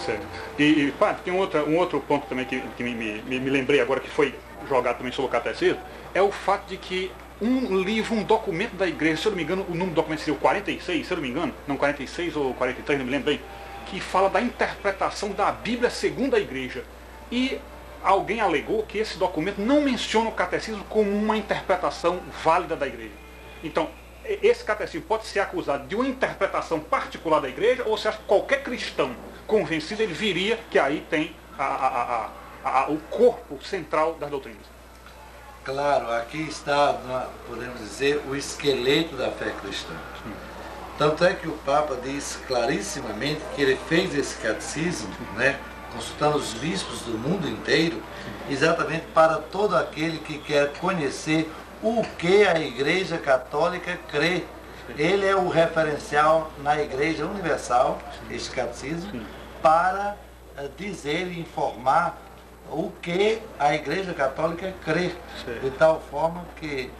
Certo. Padre, tem um outro ponto também que me lembrei agora, que foi jogado também sobre o catecismo, é o fato de que um livro, um documento da igreja, se eu não me engano, o número do documento seria o 46, se eu não me engano, não 46 ou 43, não me lembro bem, que fala da interpretação da Bíblia segundo a igreja. E alguém alegou que esse documento não menciona o catecismo como uma interpretação válida da igreja. Então, esse catecismo pode ser acusado de uma interpretação particular da igreja, ou se acha que qualquer cristão convencido, ele viria que aí tem o corpo central das doutrinas. Claro, aqui está, podemos dizer, o esqueleto da fé cristã. Tanto é que o Papa diz clarissimamente que ele fez esse catecismo, né, consultando os bispos do mundo inteiro, exatamente para todo aquele que quer conhecer o que a Igreja Católica crê. Ele é o referencial na Igreja Universal, este catecismo, para dizer e informar o que a Igreja Católica crê. De tal forma que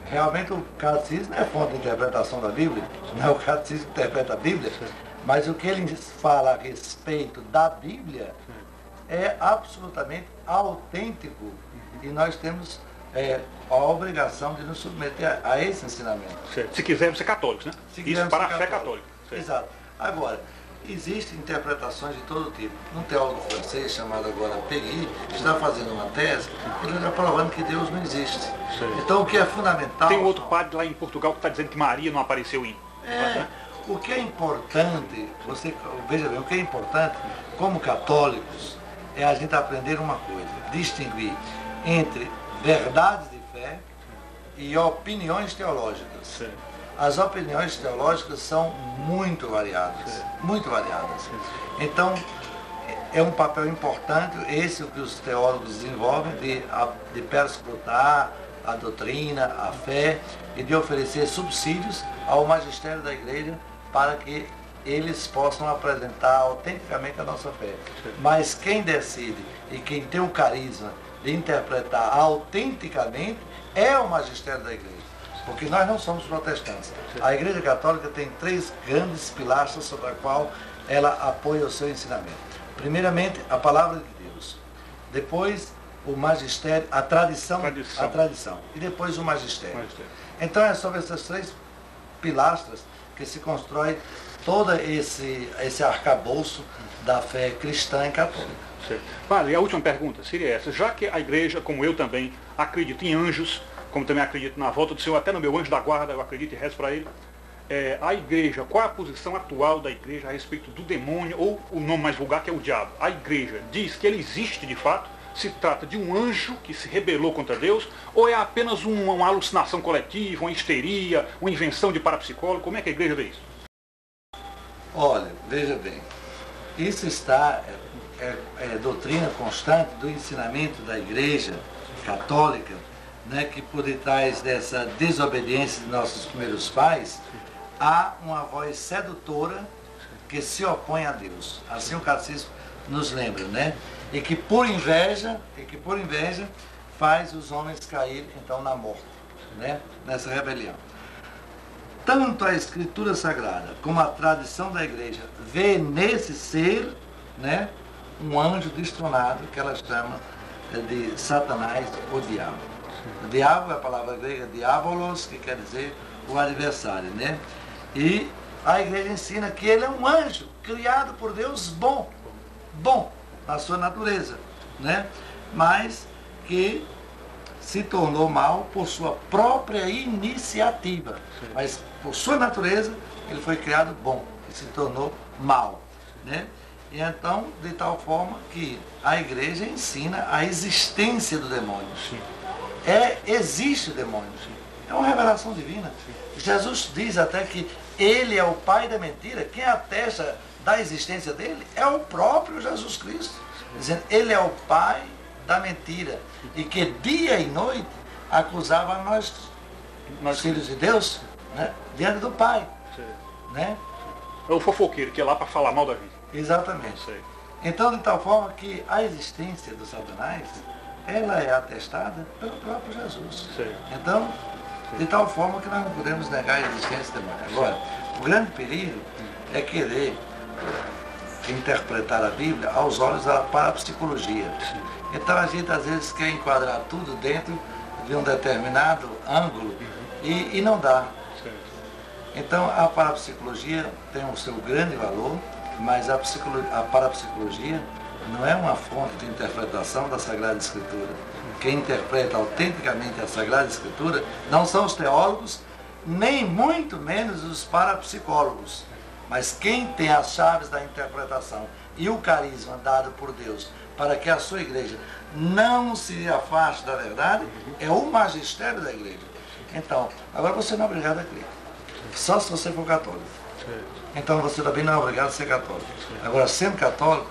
realmente o catecismo é fonte de interpretação da Bíblia, não é o catecismo que interpreta a Bíblia, mas o que ele fala a respeito da Bíblia é absolutamente autêntico e nós temos a obrigação de nos submeter a esse ensinamento. Certo. Se quisermos ser católicos, né? Isso para a fé católica. Certo. Exato. Agora, existem interpretações de todo tipo. Um teólogo francês chamado agora Peggy está fazendo uma tese, ele está provando que Deus não existe. Certo. Então o que é fundamental... Tem um outro padre lá em Portugal que está dizendo que Maria não apareceu em... O que é importante, você veja bem, o que é importante como católicos é a gente aprender uma coisa, distinguir entre verdades de fé e opiniões teológicas. Sim. As opiniões teológicas são muito variadas, Sim. muito variadas. Sim. Então, é um papel importante, esse que os teólogos desenvolvem, de perscrutar a doutrina, a fé, e de oferecer subsídios ao magistério da igreja para que eles possam apresentar autenticamente a nossa fé. Sim. Mas quem decide e quem tem o carisma de interpretar autenticamente é o magistério da igreja. Porque nós não somos protestantes. A Igreja Católica tem 3 grandes pilastras sobre a qual ela apoia o seu ensinamento. Primeiramente, a palavra de Deus. Depois, o magistério, a tradição. E depois o magistério. Então é sobre essas 3 pilastras que se constrói todo esse arcabouço da fé cristã e católica. Padre, e a última pergunta seria essa. Já que a igreja, como eu também, acredita em anjos, como também acredito na volta do Senhor, até no meu anjo da guarda, eu acredito e rezo para ele, a igreja, qual é a posição atual da igreja a respeito do demônio, ou o nome mais vulgar, que é o diabo? A igreja diz que ele existe de fato, se trata de um anjo que se rebelou contra Deus, ou é apenas uma alucinação coletiva, uma histeria, uma invenção de parapsicólogo? Como é que a igreja vê isso? Olha, veja bem, isso está, doutrina constante do ensinamento da igreja católica, né, que por detrás dessa desobediência de nossos primeiros pais, há uma voz sedutora que se opõe a Deus. Assim o catecismo nos lembra, né? E que por inveja faz os homens cair então na morte, né? Nessa rebelião. Tanto a Escritura Sagrada como a tradição da igreja vê nesse ser, né, um anjo destronado que ela chama de Satanás ou diabo. O diabo é a palavra grega diabolos, que quer dizer o adversário, né? E a igreja ensina que ele é um anjo criado por Deus bom na sua natureza, né? Mas que se tornou mal por sua própria iniciativa. Mas por sua natureza ele foi criado bom e se tornou mal, né? E então, de tal forma que a igreja ensina a existência do demônio. Sim. Existe o demônio. Sim. É uma revelação divina. Sim. Jesus diz até que ele é o pai da mentira. Quem atesta da existência dele é o próprio Jesus Cristo. Dizendo, ele é o pai da mentira. E que dia e noite acusava nós filhos de Deus, né, diante do Pai. Sim. Né? É o fofoqueiro que é lá para falar mal da vida. Exatamente. Então, de tal forma que a existência do Satanás, ela é atestada pelo próprio Jesus. Sim. Então, de tal forma que nós não podemos negar a existência do demônio. Agora, o grande perigo é querer interpretar a Bíblia aos olhos da parapsicologia. Então a gente às vezes quer enquadrar tudo dentro de um determinado ângulo e não dá. Então a parapsicologia tem o seu grande valor, mas a parapsicologia não é uma fonte de interpretação da Sagrada Escritura. Quem interpreta autenticamente a Sagrada Escritura não são os teólogos, nem muito menos os parapsicólogos. Mas quem tem as chaves da interpretação e o carisma dado por Deus para que a sua igreja não se afaste da verdade é o magistério da igreja. Então, agora você não é obrigado a crer, só se você for católico. Então você também não é obrigado a ser católico. Agora, sendo católico,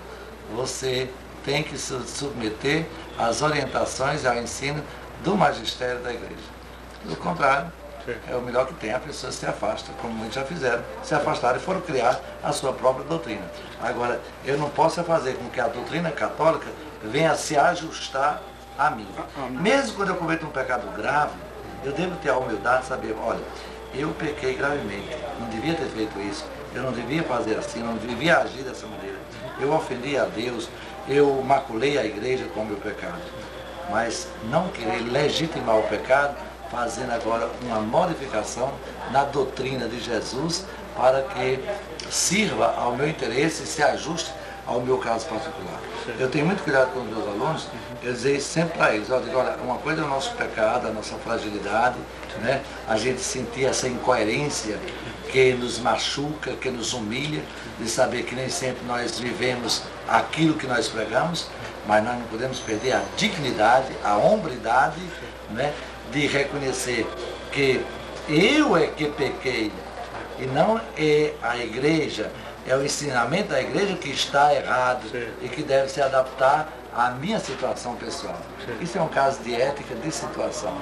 você tem que se submeter às orientações e ao ensino do magistério da igreja. Do contrário, é o melhor que tem, a pessoa se afasta, como muitos já fizeram, se afastaram e foram criar a sua própria doutrina. Agora, eu não posso fazer com que a doutrina católica venha a se ajustar a mim. Mesmo quando eu cometo um pecado grave, eu devo ter a humildade de saber, olha, eu pequei gravemente, não devia ter feito isso, eu não devia fazer assim, não devia agir dessa maneira. Eu ofendi a Deus, eu maculei a igreja com o meu pecado. Mas não querer legitimar o pecado, fazendo agora uma modificação na doutrina de Jesus para que sirva ao meu interesse e se ajuste ao meu caso particular. Eu tenho muito cuidado com os meus alunos, eu dizer sempre para eles, eu digo, olha, uma coisa é o nosso pecado, a nossa fragilidade, né? A gente sentir essa incoerência que nos machuca, que nos humilha, de saber que nem sempre nós vivemos aquilo que nós pregamos, mas nós não podemos perder a dignidade, a hombridade, né? De reconhecer que eu é que pequei e não é a igreja, é o ensinamento da igreja que está errado e que deve se adaptar à minha situação pessoal. Isso é um caso de ética de situação.